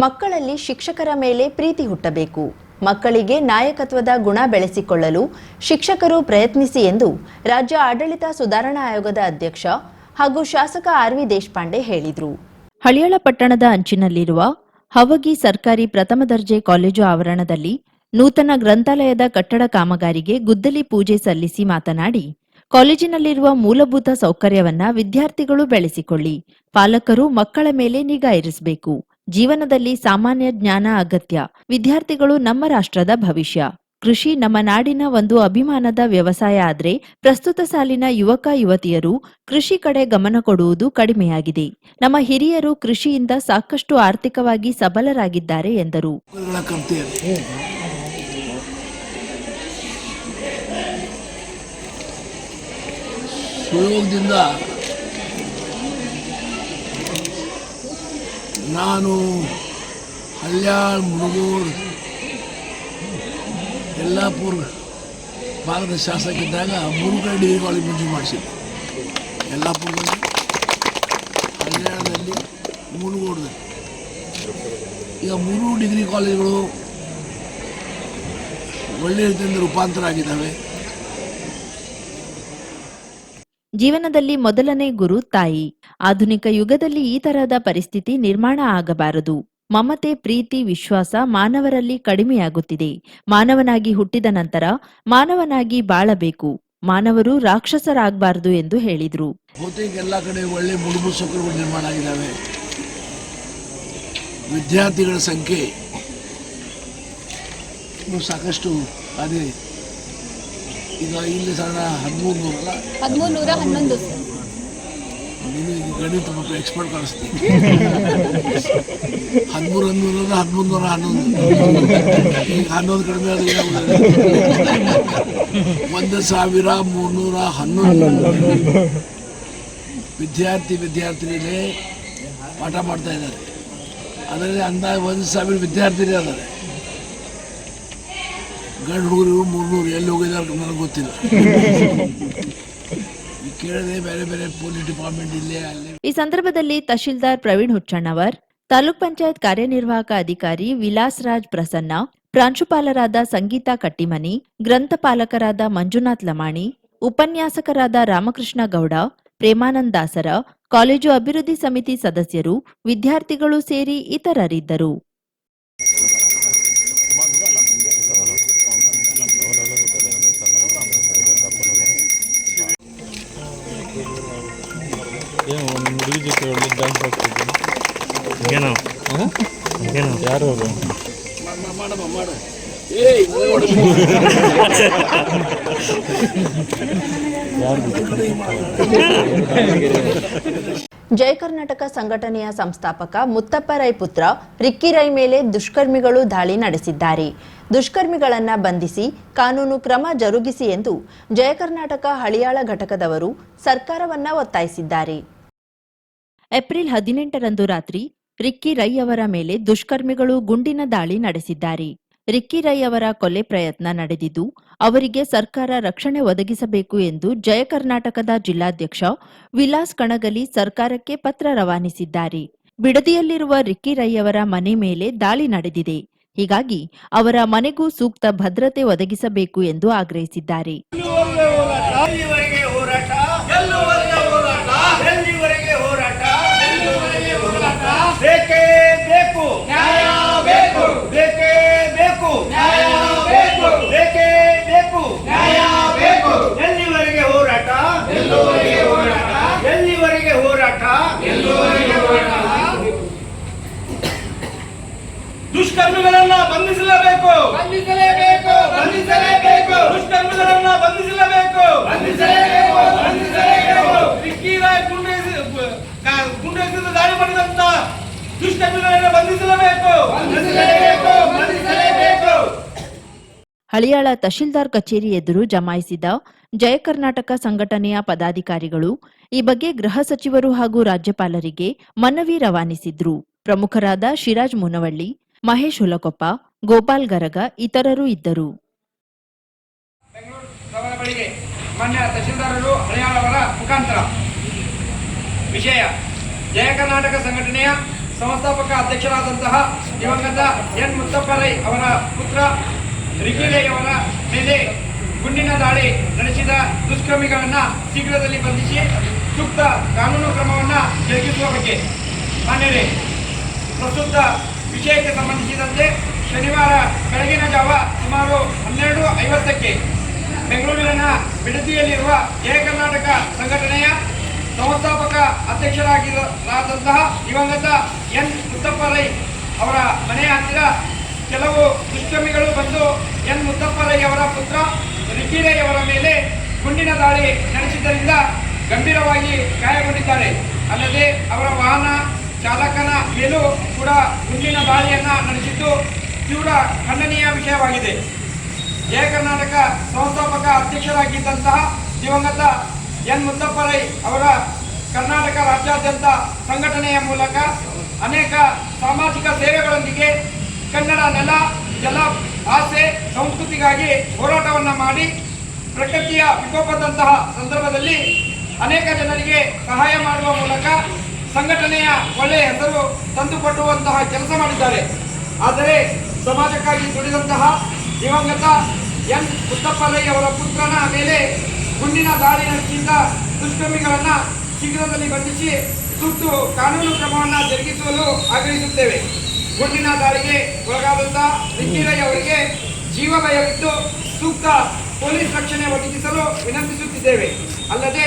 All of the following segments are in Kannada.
ಮಕ್ಕಳಲ್ಲಿ ಶಿಕ್ಷಕರ ಮೇಲೆ ಪ್ರೀತಿ ಹುಟ್ಟಬೇಕು. ಮಕ್ಕಳಿಗೆ ನಾಯಕತ್ವದ ಗುಣ ಬೆಳೆಸಿಕೊಳ್ಳಲು ಶಿಕ್ಷಕರು ಪ್ರಯತ್ನಿಸಿ ಎಂದು ರಾಜ್ಯ ಆಡಳಿತ ಸುಧಾರಣಾ ಆಯೋಗದ ಅಧ್ಯಕ್ಷ ಹಾಗೂ ಶಾಸಕ ಆರ್ ವಿ ದೇಶಪಾಂಡೆ ಹೇಳಿದರು. ಹಳಿಯಾಳ ಪಟ್ಟಣದ ಅಂಚಿನಲ್ಲಿರುವ ಹವಗಿ ಸರ್ಕಾರಿ ಪ್ರಥಮ ದರ್ಜೆ ಕಾಲೇಜು ಆವರಣದಲ್ಲಿ ನೂತನ ಗ್ರಂಥಾಲಯದ ಕಟ್ಟಡ ಕಾಮಗಾರಿಗೆ ಗುದ್ದಲಿ ಪೂಜೆ ಸಲ್ಲಿಸಿ ಮಾತನಾಡಿ, ಕಾಲೇಜಿನಲ್ಲಿರುವ ಮೂಲಭೂತ ಸೌಕರ್ಯವನ್ನ ವಿದ್ಯಾರ್ಥಿಗಳು ಬೆಳೆಸಿಕೊಳ್ಳಿ. ಪಾಲಕರು ಮಕ್ಕಳ ಮೇಲೆ ನಿಗಾ ಇರಿಸಬೇಕು. ಜೀವನದಲ್ಲಿ ಸಾಮಾನ್ಯ ಜ್ಞಾನ ಅಗತ್ಯ. ವಿದ್ಯಾರ್ಥಿಗಳು ನಮ್ಮ ರಾಷ್ಟ್ರದ ಭವಿಷ್ಯ. ಕೃಷಿ ನಮ್ಮ ನಾಡಿನ ಒಂದು ಅಭಿಮಾನದ ವ್ಯವಸಾಯ ಆದ್ರೆ ಪ್ರಸ್ತುತ ಸಾಲಿನ ಯುವಕ ಯುವತಿಯರು ಕೃಷಿ ಕಡೆ ಗಮನ ಕೊಡುವುದು ಕಡಿಮೆಯಾಗಿದೆ. ನಮ್ಮ ಹಿರಿಯರು ಕೃಷಿಯಿಂದ ಸಾಕಷ್ಟು ಆರ್ಥಿಕವಾಗಿ ಸಬಲರಾಗಿದ್ದಾರೆ ಎಂದರು. ಸುಯೋಗದಿಂದ ನಾನು ಹಳ್ಯಾಳ್, ಮುರುಗೋಡು, ಯಲ್ಲಾಪುರ ಭಾಗದ ಶಾಸಕಿದ್ದಾಗ 3 ಡಿಗ್ರಿ ಕಾಲೇಜ್ ಮಂಜೂರು ಮಾಡಿಸಿದ್ದೆ. ಯಲ್ಲಾಪುರದಲ್ಲಿ, ಹಳ್ಯಾಳದಲ್ಲಿ, ಮುರುಗೋಡದಲ್ಲಿ. ಈಗ 3 ಡಿಗ್ರಿ ಕಾಲೇಜುಗಳು ಒಳ್ಳೆಯ ರೀತಿಯಿಂದ ರೂಪಾಂತರ ಆಗಿದ್ದಾವೆ. ಜೀವನದಲ್ಲಿ ಮೊದಲನೇ ಗುರು ತಾಯಿ. ಆಧುನಿಕ ಯುಗದಲ್ಲಿ ಈ ತರಹದ ಪರಿಸ್ಥಿತಿ ನಿರ್ಮಾಣ ಆಗಬಾರದು. ಮಮತೆ, ಪ್ರೀತಿ, ವಿಶ್ವಾಸ ಮಾನವರಲ್ಲಿ ಕಡಿಮೆಯಾಗುತ್ತಿದೆ. ಮಾನವನಾಗಿ ಹುಟ್ಟಿದ ನಂತರ ಮಾನವನಾಗಿ ಬಾಳಬೇಕು. ಮಾನವರು ರಾಕ್ಷಸರಾಗಬಾರದು ಎಂದು ಹೇಳಿದರು. ಬಹುತೇಕ ಎಲ್ಲ ಕಡೆ ಒಳ್ಳೆ ಮೂಲಭೂತ ಸೌಕರ್ಯಗಳು ನಿರ್ಮಾಣ ಆಗಿದ್ದಾವೆ. ವಿದ್ಯಾರ್ಥಿಗಳ ಸಂಖ್ಯೆ ಸಾಕಷ್ಟು ಅದೇ. ಈಗ ಇಲ್ಲಿ ಸಣ್ಣ 1311 ನೀನು ಗಣಿತ ಸ್ವಲ್ಪ ಎಕ್ಸ್ಪರ್ಟ್ ಕಾಣಿಸ್ತೀನಿ. 1311 ಈಗ 11 ಕಡಿಮೆ ಆದ 1311 ವಿದ್ಯಾರ್ಥಿನಿಯರೇ ಪಾಠ ಮಾಡ್ತಾ ಇದ್ದಾರೆ. ಅದರಲ್ಲಿ ಅಂದಾಜು 1000 ವಿದ್ಯಾರ್ಥಿನಿ ಅದಾರೆ. ಗಂಡು ಹುಡುಗರು 300 ಎಲ್ಲಿ ಹೋಗಿದ್ದಾರೆ ನನಗೆ ಗೊತ್ತಿಲ್ಲ. ಬೇರೆ ಬೇರೆ ಪೊಲೀಸ್ ಡಿಪಾರ್ಟ್ಮೆಂಟ್ ಇಲ್ಲೇ ಅಲ್ಲಿ. ಈ ಸಂದರ್ಭದಲ್ಲಿ ತಹಶೀಲ್ದಾರ್ ಪ್ರವೀಣ್ ಹುಚ್ಚಣ್ಣವರ್, ತಾಲೂಕ್ ಪಂಚಾಯತ್ ಕಾರ್ಯನಿರ್ವಾಹಕ ಅಧಿಕಾರಿ ವಿಲಾಸ್ ರಾಜ್ ಪ್ರಸನ್ನ, ಪ್ರಾಂಶುಪಾಲರಾದ ಸಂಗೀತಾ ಕಟ್ಟಿಮನಿ, ಗ್ರಂಥಪಾಲಕರಾದ ಮಂಜುನಾಥ್ ಲಮಾಣಿ, ಉಪನ್ಯಾಸಕರಾದ ರಾಮಕೃಷ್ಣ ಗೌಡ, ಪ್ರೇಮಾನಂದ್ ದಾಸರ, ಕಾಲೇಜು ಅಭಿವೃದ್ಧಿ ಸಮಿತಿ ಸದಸ್ಯರು, ವಿದ್ಯಾರ್ಥಿಗಳು ಸೇರಿ ಇತರರಿದ್ದರು. ಯಾರು ಜಯ ಕರ್ನಾಟಕ ಸಂಘಟನೆಯ ಸಂಸ್ಥಾಪಕ ಮುತ್ತಪ್ಪ ರೈ ಪುತ್ರ ರಿಕ್ಕಿ ರೈ ಮೇಲೆ ದುಷ್ಕರ್ಮಿಗಳು ದಾಳಿ ನಡೆಸಿದ್ದಾರೆ. ದುಷ್ಕರ್ಮಿಗಳನ್ನ ಬಂಧಿಸಿ ಕಾನೂನು ಕ್ರಮ ಜರುಗಿಸಿ ಎಂದು ಜಯ ಕರ್ನಾಟಕ ಹಳಿಯಾಳ ಘಟಕದವರು ಸರ್ಕಾರವನ್ನ ಒತ್ತಾಯಿಸಿದ್ದಾರೆ. ಏಪ್ರಿಲ್ 18ರಂದು ರಾತ್ರಿ ರಿಕ್ಕಿ ರೈ ಅವರ ಮೇಲೆ ದುಷ್ಕರ್ಮಿಗಳು ಗುಂಡಿನ ದಾಳಿ ನಡೆಸಿದ್ದಾರೆ. ರಿಕ್ಕಿ ರೈ ಅವರ ಕೊಲೆ ಪ್ರಯತ್ನ ನಡೆದಿದ್ದು ಅವರಿಗೆ ಸರ್ಕಾರ ರಕ್ಷಣೆ ಒದಗಿಸಬೇಕು ಎಂದು ಜಯ ಕರ್ನಾಟಕದ ಜಿಲ್ಲಾಧ್ಯಕ್ಷ ವಿಲಾಸ್ ಕಣಗಲಿ ಸರ್ಕಾರಕ್ಕೆ ಪತ್ರ ರವಾನಿಸಿದ್ದಾರೆ. ಬಿಡದಿಯಲ್ಲಿರುವ ರಿಕ್ಕಿ ರೈ ಅವರ ಮನೆ ಮೇಲೆ ದಾಳಿ ನಡೆದಿದೆ. ಹೀಗಾಗಿ ಅವರ ಮನೆಗೂ ಸೂಕ್ತ ಭದ್ರತೆ ಒದಗಿಸಬೇಕು ಎಂದು ಆಗ್ರಹಿಸಿದ್ದಾರೆ. ದುಷ್ಕರ್ಮಿಗಳನ್ನ ಬಂಧಿಸಲೇಬೇಕು, ಬಂಧಿಸಲೇಬೇಕು, ಬಂಧಿಸಲೇಬೇಕು. ದುಷ್ಕರ್ಮಿಗಳನ್ನ ಬಂಧಿಸಲೇಬೇಕು, ಬಂಧಿಸಲೇಬೇಕು, ಬಂಧಿಸಲೇಬೇಕು. ರಿಕ್ಕಿ ರೈ ಗುಂಡೆಸಲು ದಾಳಿ ಮಾಡಿದಂತ ದುಷ್ಕರ್ಮಿಗಳನ್ನ ಬಂಧಿಸಲೇಬೇಕು, ಬಂಧಿಸಲೇಬೇಕು, ಬಂಧಿಸಲೇಬೇಕು. ಹಳಿಯಾಳ ತಹಶೀಲ್ದಾರ್ ಕಚೇರಿ ಎದುರು ಜಮಾಯಿಸಿದ ಜಯ ಕರ್ನಾಟಕ ಸಂಘಟನೆಯ ಪದಾಧಿಕಾರಿಗಳು ಈ ಬಗ್ಗೆ ಗೃಹ ಸಚಿವರು ಹಾಗೂ ರಾಜ್ಯಪಾಲರಿಗೆ ಮನವಿ ರವಾನಿಸಿದ್ರು. ಪ್ರಮುಖರಾದ ಶಿರಾಜ್ ಮುನವಳ್ಳಿ, ಮಹೇಶ್ ಹುಲಕೊಪ್ಪ, ಗೋಪಾಲ್ ಗರಗ ಇತರರು ಇದ್ದರು. ಮಾನ್ಯ ತಹಶೀಲ್ದಾರರು ಹಳಿಯಾಳವರ ಮುಖಾಂತರ ವಿಷಯ ಜಯ ಕರ್ನಾಟಕ ಸಂಘಟನೆಯ ಸಂಸ್ಥಾಪಕ ಅಧ್ಯಕ್ಷರಾದಂತಹ ದಿವಂಗತ ಎನ್ ಮುತ್ತಪ್ಪರೈ ಅವರ ಪುತ್ರ ರಿಕಿರೈ ಅವರ ಮೇಲೆ ಗುಂಡಿನ ದಾಳಿ ನಡೆಸಿದ ದುಷ್ಕರ್ಮಿಗಳನ್ನು ಶೀಘ್ರದಲ್ಲಿ ಬಂಧಿಸಿ ಸೂಕ್ತ ಕಾನೂನು ಕ್ರಮವನ್ನು ಜರುಗಿಸುವ ಬಗ್ಗೆ ಮಾನ್ಯರೇ, ಪ್ರಸ್ತುತ ವಿಷಯಕ್ಕೆ ಸಂಬಂಧಿಸಿದಂತೆ ಶನಿವಾರ ಬೆಳಗಿನ ಜಾವ ಸುಮಾರು 12:50ಕ್ಕೆ ಬೆಂಗಳೂರಿನ ಬಿಡದಿಯಲ್ಲಿರುವ ಜಯ ಕರ್ನಾಟಕ ಸಂಘಟನೆಯ ಸಂಸ್ಥಾಪಕ ಅಧ್ಯಕ್ಷರಾದಂತಹ ದಿವಂಗತ ಎನ್ ಮುತ್ತಪ್ಪರೈ ಅವರ ಮನೆಯ ಹತ್ತಿರ ಕೆಲವು ದುಷ್ಕರ್ಮಿಗಳು ಬಂದು ಎನ್ ಮುತ್ತಪ್ಪರೈ ಅವರ ಪುತ್ರ ರಿಕಿರೈ ಅವರ ಮೇಲೆ ಗುಂಡಿನ ದಾಳಿ ನಡೆಸಿದ್ದರಿಂದ ಗಂಭೀರವಾಗಿ ಗಾಯಗೊಂಡಿದ್ದಾರೆ. ಅಲ್ಲದೆ ಅವರ ವಾಹನ ಚಾಲಕನ ಮೇಲೂ ಕೂಡ ಗುಂಡಿನ ದಾಳಿಯನ್ನು ನಡೆಸಿದ್ದು ತೀವ್ರ ಖಂಡನೀಯ ವಿಷಯವಾಗಿದೆ. ಜಯ ಕರ್ನಾಟಕ ಸಂಸ್ಥಾಪಕ ಅಧ್ಯಕ್ಷರಾಗಿದ್ದಂತಹ ದಿವಂಗತ ಎನ್ ಮುತ್ತಪ್ಪರೈ ಅವರ ಕರ್ನಾಟಕ ರಾಜ್ಯಾದ್ಯಂತ ಸಂಘಟನೆಯ ಮೂಲಕ ಅನೇಕ ಸಾಮಾಜಿಕ ಸೇವೆಗಳೊಂದಿಗೆ ಕನ್ನಡ ನೆಲ ಜಲ ಭಾಷೆ ಸಂಸ್ಕೃತಿಗಾಗಿ ಹೋರಾಟವನ್ನು ಮಾಡಿ ಪ್ರಕೃತಿಯ ವಿಕೋಪದಂತಹ ಸಂದರ್ಭದಲ್ಲಿ ಅನೇಕ ಜನರಿಗೆ ಸಹಾಯ ಮಾಡುವ ಮೂಲಕ ಸಂಘಟನೆಯ ಒಳ್ಳೆಯ ಹೆಸರು ತಂದುಕೊಡುವಂತಹ ಕೆಲಸ ಮಾಡಿದ್ದಾರೆ. ಆದರೆ ಸಮಾಜಕ್ಕಾಗಿ ದುಡಿದಂತಹ ದಿವಂಗತ ಎನ್ ಮುತ್ತಪ್ಪರೈ ಅವರ ಪುತ್ರನ ಮೇಲೆ ಗುಂಡಿನ ದಾಳಿ ನಡೆಸಿದ ದುಷ್ಕರ್ಮಿಗಳನ್ನು ಶೀಘ್ರದಲ್ಲಿ ಬಂಧಿಸಿ ತುರ್ತು ಕಾನೂನು ಕ್ರಮವನ್ನು ಜರುಗಿಸಲು ಆಗ್ರಹಿಸುತ್ತೇವೆ. ಗುಂಡಿನ ದಾಳಿಗೆ ಒಳಗಾದಂತಹ ರಿಕಿರೈ ಅವರಿಗೆ ಜೀವ ಭಯವಿದ್ದು ಸೂಕ್ತ ಪೊಲೀಸ್ ರಕ್ಷಣೆ ಒದಗಿಸಲು ವಿನಂತಿಸುತ್ತಿದ್ದೇವೆ. ಅಲ್ಲದೆ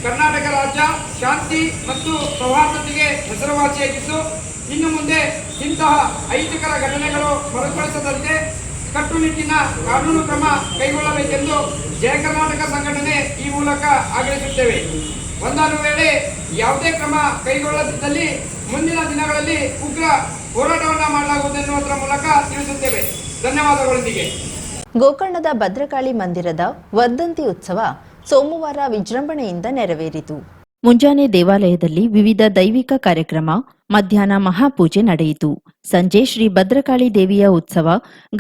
ಕರ್ನಾಟಕ ರಾಜ್ಯ ಶಾಂತಿ ಮತ್ತು ಸೌಹಾರ್ದತೆಗೆ ಹೆಸರುವಾಸಿಯಾಗಿದ್ದು ಇನ್ನು ಮುಂದೆ ಇಂತಹ ಅಹಿತಕರ ಘಟನೆಗಳು ಮರುಕಳಿಸದಂತೆ ಕಟ್ಟುನಿಟ್ಟಿನ ಕಾನೂನು ಕ್ರಮ ಕೈಗೊಳ್ಳಬೇಕೆಂದು ಜಯ ಕರ್ನಾಟಕ ಸಂಘಟನೆ ಈ ಮೂಲಕ ಆಗ್ರಹಿಸುತ್ತೇವೆ. ಒಂದಾನು ವೇಳೆ ಯಾವುದೇ ಕ್ರಮ ಕೈಗೊಳ್ಳದಿದ್ದಲ್ಲಿ ಮುಂದಿನ ದಿನಗಳಲ್ಲಿ ಉಗ್ರ ಹೋರಾಟವನ್ನು ಮಾಡಲಾಗುವುದೆನ್ನುವುದರ ಮೂಲಕ ತಿಳಿಸುತ್ತೇವೆ. ಧನ್ಯವಾದಗಳೊಂದಿಗೆ ಗೋಕರ್ಣದ ಭದ್ರಕಾಳಿ ಮಂದಿರದ ವರ್ಧಂತಿ ಉತ್ಸವ ಸೋಮವಾರ ವಿಜೃಂಭಣೆಯಿಂದ ನೆರವೇರಿತು. ಮುಂಜಾನೆ ದೇವಾಲಯದಲ್ಲಿ ವಿವಿಧ ದೈವಿಕ ಕಾರ್ಯಕ್ರಮ, ಮಧ್ಯಾಹ್ನ ಮಹಾಪೂಜೆ ನಡೆಯಿತು. ಸಂಜೆ ಶ್ರೀ ಭದ್ರಕಾಳಿ ದೇವಿಯ ಉತ್ಸವ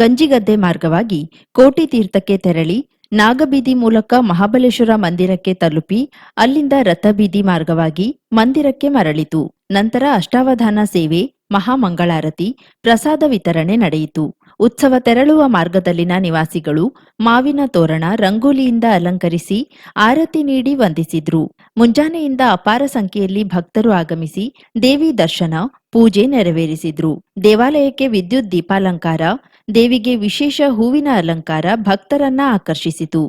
ಗಂಜಿಗದ್ದೆ ಮಾರ್ಗವಾಗಿ ಕೋಟಿ ತೀರ್ಥಕ್ಕೆ ತೆರಳಿ ನಾಗಬೀದಿ ಮೂಲಕ ಮಹಾಬಲೇಶ್ವರ ಮಂದಿರಕ್ಕೆ ತಲುಪಿ ಅಲ್ಲಿಂದ ರಥಬೀದಿ ಮಾರ್ಗವಾಗಿ ಮಂದಿರಕ್ಕೆ ಮರಳಿತು. ನಂತರ ಅಷ್ಟಾವಧಾನ ಸೇವೆ, ಮಹಾಮಂಗಳಾರತಿ, ಪ್ರಸಾದ ವಿತರಣೆ ನಡೆಯಿತು. ಉತ್ಸವ ತೆರಳುವ ಮಾರ್ಗದಲ್ಲಿನ ನಿವಾಸಿಗಳು ಮಾವಿನ ತೋರಣ, ರಂಗೋಲಿಯಿಂದ ಅಲಂಕರಿಸಿ ಆರತಿ ನೀಡಿ ವಂದಿಸಿದ್ರು. ಮುಂಜಾನೆಯಿಂದ ಅಪಾರ ಸಂಖ್ಯೆಯಲ್ಲಿ ಭಕ್ತರು ಆಗಮಿಸಿ ದೇವಿ ದರ್ಶನ, ಪೂಜೆ ನೆರವೇರಿಸಿದ್ರು. ದೇವಾಲಯಕ್ಕೆ ವಿದ್ಯುತ್ ದೀಪಾಲಂಕಾರ, ದೇವಿಗೆ ವಿಶೇಷ ಹೂವಿನ ಅಲಂಕಾರ ಭಕ್ತರನ್ನ ಆಕರ್ಷಿಸಿತು.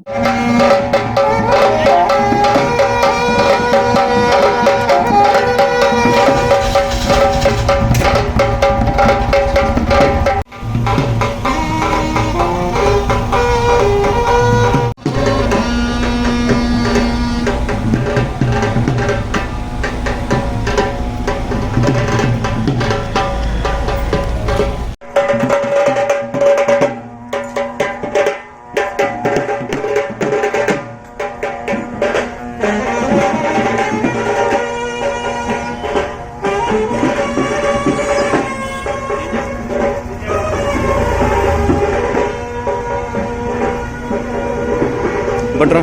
ಬಟ್ರ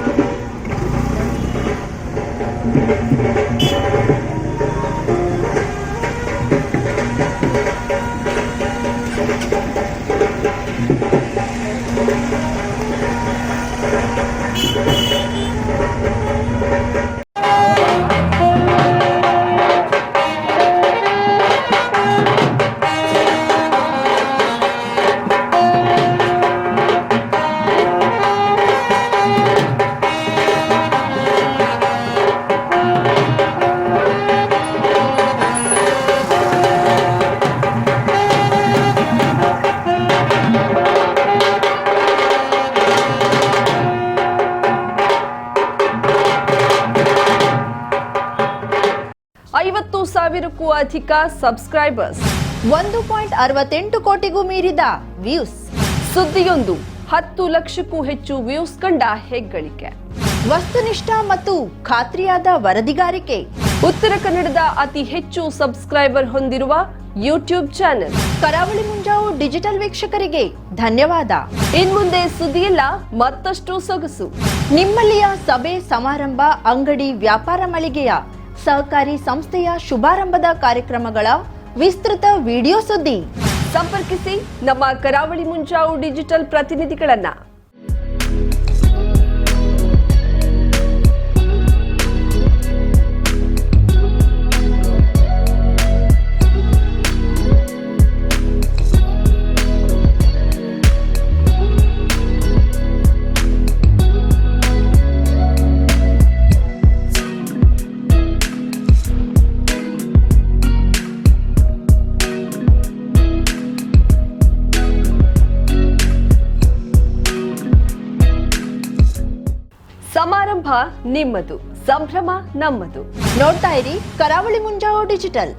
ಸಾವಿರಕ್ಕೂ ಅಧಿಕ ಸಬ್ಸ್ಕ್ರೈಬರ್ಸ್, 1.68 ಕೋಟಿಗೂ ಮೀರಿದ ವ್ಯೂಸ್, ಸುದ್ದಿಯೊಂದು 10 ಲಕ್ಷಕ್ಕೂ ಹೆಚ್ಚು ವ್ಯೂಸ್ ಕಂಡ ಹೆಗ್ಗಳಿಕೆ, ವಸ್ತುನಿಷ್ಠ ಮತ್ತು ಖಾತ್ರಿಯಾದ ವರದಿಗಾರಿಕೆ, ಉತ್ತರ ಕನ್ನಡದ ಅತಿ ಹೆಚ್ಚು ಸಬ್ಸ್ಕ್ರೈಬರ್ ಹೊಂದಿರುವ ಯೂಟ್ಯೂಬ್ ಚಾನೆಲ್. ಕರಾವಳಿ ಮುಂಜಾವು ಡಿಜಿಟಲ್ ವೀಕ್ಷಕರಿಗೆ ಧನ್ಯವಾದ. ಇನ್ಮುಂದೆ ಸುದ್ದಿಯಲ್ಲ ಮತ್ತಷ್ಟು ಸೊಗಸು. ನಿಮ್ಮಲ್ಲಿಯ ಸಭೆ ಸಮಾರಂಭ, ಅಂಗಡಿ ವ್ಯಾಪಾರ ಮಳಿಗೆಯ ಸಹಕಾರಿ ಸಂಸ್ಥೆಯ ಶುಭಾರಂಭದ ಕಾರ್ಯಕ್ರಮಗಳ ವಿಸ್ತೃತ ವಿಡಿಯೋ ಸುದ್ದಿ. ಸಂಪರ್ಕಿಸಿ ನಮ್ಮ ಕರಾವಳಿ ಮುಂಜಾವು ಡಿಜಿಟಲ್ ಪ್ರತಿನಿಧಿಗಳನ್ನ. ಸಮಾರಂಭ ನಿಮ್ಮದು, ಸಂಭ್ರಮ ನಮ್ಮದು. ನೋಡ್ತಾ ಇರಿ ಕರಾವಳಿ ಮುಂಜಾವು ಡಿಜಿಟಲ್.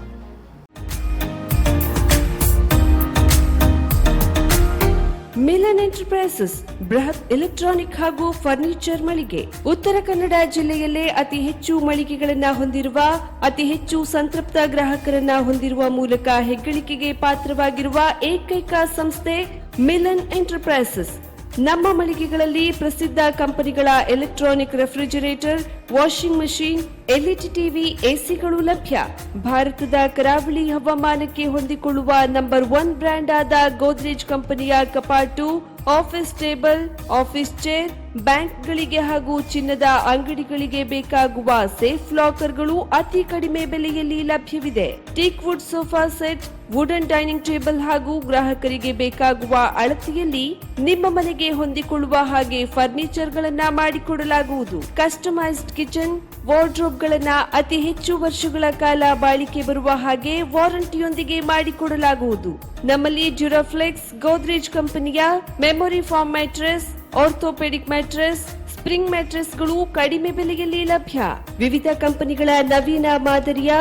ಮಿಲನ್ ಎಂಟರ್ಪ್ರೈಸಸ್ ಬೃಹತ್ ಎಲೆಕ್ಟ್ರಾನಿಕ್ ಹಾಗೂ ಫರ್ನಿಚರ್ ಮಳಿಗೆ. ಉತ್ತರ ಕನ್ನಡ ಜಿಲ್ಲೆಯಲ್ಲೇ ಅತಿ ಹೆಚ್ಚು ಮಳಿಗೆಗಳನ್ನ ಹೊಂದಿರುವ, ಅತಿ ಹೆಚ್ಚು ಸಂತೃಪ್ತ ಗ್ರಾಹಕರನ್ನ ಹೊಂದಿರುವ ಮೂಲಕ ಹೆಗ್ಗಳಿಕೆಗೆ ಪಾತ್ರವಾಗಿರುವ ಏಕೈಕ ಸಂಸ್ಥೆ ಮಿಲನ್ ಎಂಟರ್ಪ್ರೈಸಸ್. ನಮ್ಮ ಮಳಿಗೆಗಳಲ್ಲಿ ಪ್ರಸಿದ್ಧ ಕಂಪನಿಗಳ electronic refrigerator, washing machine, LED TV, ಎಸಿಗಳು ಲಭ್ಯ. ಭಾರತದ ಕರಾವಳಿ ಹವಾಮಾನಕ್ಕೆ ಹೊಂದಿಕೊಳ್ಳುವ ನಂಬರ್ 1 ಬ್ರ್ಯಾಂಡ್ ಆದ ಗೋದ್ರೇಜ್ ಕಂಪನಿಯ ಕಪಾಟು, ಆಫೀಸ್ ಟೇಬಲ್, ಆಫೀಸ್ ಚೇರ್, ಬ್ಯಾಂಕ್ಗಳಿಗೆ ಹಾಗೂ ಚಿನ್ನದ ಅಂಗಡಿಗಳಿಗೆ ಬೇಕಾಗುವ ಸೇಫ್ ಲಾಕರ್ಗಳು ಅತಿ ಕಡಿಮೆ ಬೆಲೆಯಲ್ಲಿ ಲಭ್ಯವಿದೆ. Teak wood sofa set, wooden dining table ಹಾಗೂ ಗ್ರಾಹಕರಿಗೆ ಬೇಕಾಗುವ ಅಳತೆಯಲ್ಲಿ ನಿಮ್ಮ ಮನೆಗೆ ಹೊಂದಿಕೊಳ್ಳುವ ಹಾಗೆ ಫರ್ನಿಚರ್ ಗಳನ್ನ ಮಾಡಿಕೊಡಲಾಗುವುದು. ಕಸ್ಟಮೈಸ್ಡ್ ಕಿಚನ್, ವಾರ್ಡ್ರೋಬ್ ಗಳನ್ನ ಅತಿ ಹೆಚ್ಚು ವರ್ಷಗಳ ಕಾಲ ಬಾಳಿಕೆ ಬರುವ ಹಾಗೆ ವಾರಂಟಿಯೊಂದಿಗೆ ಮಾಡಿಕೊಡಲಾಗುವುದು. ನಮ್ಮಲ್ಲಿ ಡ್ಯೂರಾಫ್ಲೆಕ್ಸ್, ಗೋದ್ರೇಜ್ ಕಂಪನಿಯ memory foam mattress, orthopaedic mattress, spring ಮ್ಯಾಟ್ರೆಸ್ಗಳು ಕಡಿಮೆ ಬೆಲೆಯಲ್ಲಿ ಲಭ್ಯ. ವಿವಿಧ ಕಂಪನಿಗಳ ನವೀನ ಮಾದರಿಯ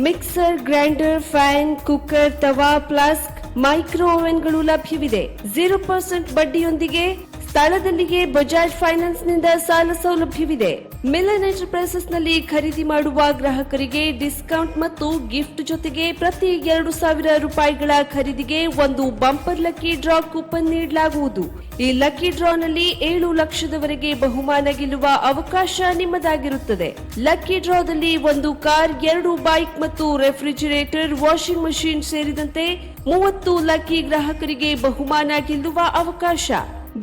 ಮಿಕ್ಸರ್, ಗ್ರೈಂಡರ್, ಫ್ಯಾನ್, ಕುಕ್ಕರ್, ತವಾ, ಫ್ಲಾಸ್ಕ್, ಮೈಕ್ರೋ ಓವೆನ್ಗಳು ಲಭ್ಯವಿದೆ. 0% ಬಡ್ಡಿಯೊಂದಿಗೆ ಸ್ಥಳದಲ್ಲಿಯೇ ಬಜಾಜ್ ಫೈನಾನ್ಸ್ ನಿಂದ ಸಾಲ ಸೌಲಭ್ಯವಿದೆ. ಮಿಲನ್ ಎಂಟರ್ಪ್ರೈಸಸ್ ನಲ್ಲಿ ಖರೀದಿ ಮಾಡುವ ಗ್ರಾಹಕರಿಗೆ ಡಿಸ್ಕೌಂಟ್ ಮತ್ತು ಗಿಫ್ಟ್ ಜೊತೆಗೆ ಪ್ರತಿ 2,000 ರೂಪಾಯಿಗಳ ಖರೀದಿಗೆ ಒಂದು ಬಂಪರ್ ಲಕ್ಕಿ ಡ್ರಾ ಕೂಪನ್ ನೀಡಲಾಗುವುದು. ಈ ಲಕ್ಕಿ ಡ್ರಾ ನಲ್ಲಿ 7 ಲಕ್ಷದವರೆಗೆ ಬಹುಮಾನ ಗೆಲ್ಲುವ ಅವಕಾಶ ನಿಮ್ಮದಾಗಿರುತ್ತದೆ. ಲಕ್ಕಿ ಡ್ರಾದಲ್ಲಿ 1 ಕಾರ್, 2 ಬೈಕ್ ಮತ್ತು ರೆಫ್ರಿಜರೇಟರ್, ವಾಷಿಂಗ್ ಮಷೀನ್ ಸೇರಿದಂತೆ 30 ಲಕ್ಕಿ ಗ್ರಾಹಕರಿಗೆ ಬಹುಮಾನ ಗೆಲ್ಲುವ ಅವಕಾಶ.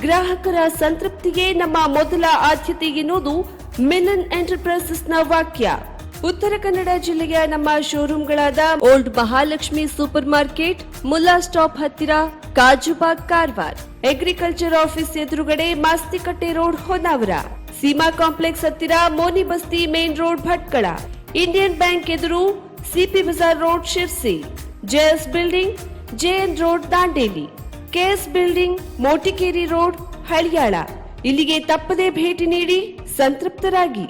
ಗ್ರಾಹಕರ ಸಂತೃಪ್ತಿಗೆ ನಮ್ಮ ಮೊದಲ ಆದ್ಯತೆ ಎನ್ನುವುದು ಮಿಲನ್ ಎಂಟರ್ಪ್ರೈಸಸ್ ನ ವಾಕ್ಯ. ಉತ್ತರ ಕನ್ನಡ ಜಿಲ್ಲೆಯ ನಮ್ಮ ಶೋರೂಮ್ಗಳಾದ old Mahalakshmi super market, Mulla stop ಹತ್ತಿರ, ಕಾಜುಬಾಗ್, ಕಾರವಾರ, ಅಗ್ರಿಕಲ್ಚರ್ ಆಫೀಸ್ ಎದುರುಗಡೆ, ಮಾಸ್ತಿಕಟ್ಟೆ ರೋಡ್, ಹೊನ್ನಾವರ, ಸೀಮಾ ಕಾಂಪ್ಲೆಕ್ಸ್ ಹತ್ತಿರ, Moni Basti main road, Bhatkal, Indian bank ಎದುರು, CP Bazar road, Sirsi, JS building, JN road, Dandeli, KS building, Motikeri road, Haliyal. ಇಲ್ಲಿಗೆ ತಪ್ಪದೇ ಭೇಟಿ ನೀಡಿ ಸಂತೃಪ್ತರಾಗಿ.